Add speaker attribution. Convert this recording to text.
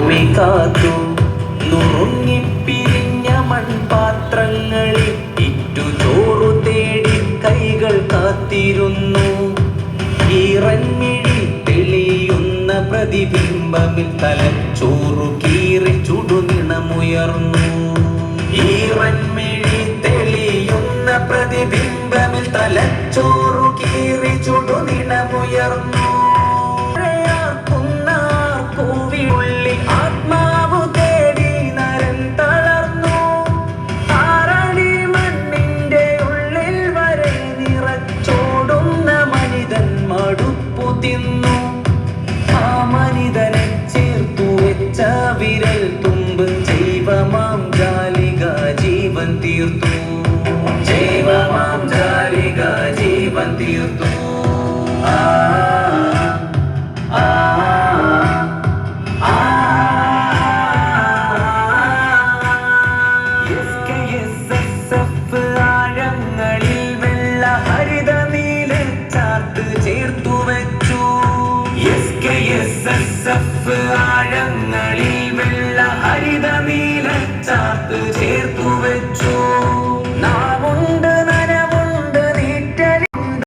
Speaker 1: ഭൂമി കാത്തു നുറുങ്ങിപ്പിരിഞ്ഞ മൺപാത്രങ്ങളിൽ ഇറ്റു ചോറു തേടി കൈകൾ കാത്തിരുന്നു. ഈറൻമിഴി തെളിയുന്ന പ്രതിബിംബമിൽ തലച്ചോറു കീറി ചുടുനിണമുയർന്നു. ഈറൻമിഴി തെളിയുന്ന പ്രതിബിംബമിൽ തലച്ചോറു കീറി ചുടുനിണമുയർന്നു. ആത്മാവു തേടി നരൻ തളർന്നു. ആറടി മണ്ണിന്റെ ഉള്ളിൽ വരെ നിറച്ചോടുന്ന മനിതൻ മടുപ്പു തിന്നു. ആ മനിതനെ ചേർത്തു വെച്ച വിരൽ തുമ്പ് ജൈവമാം ജാലിക ജീവൻ തീർത്തു. ജൈവമാം ജാലിക ജീവൻ തീർത്തു. ആഴങ്ങളിൽ വെള്ള ഹരിത നീല ചാർത്ത് ചേർത്തു വെച്ചു. SKSSF ആഴങ്ങളിൽ വെള്ള ഹരിത നീല ചാർത്ത് ചേർത്തു വെച്ചു.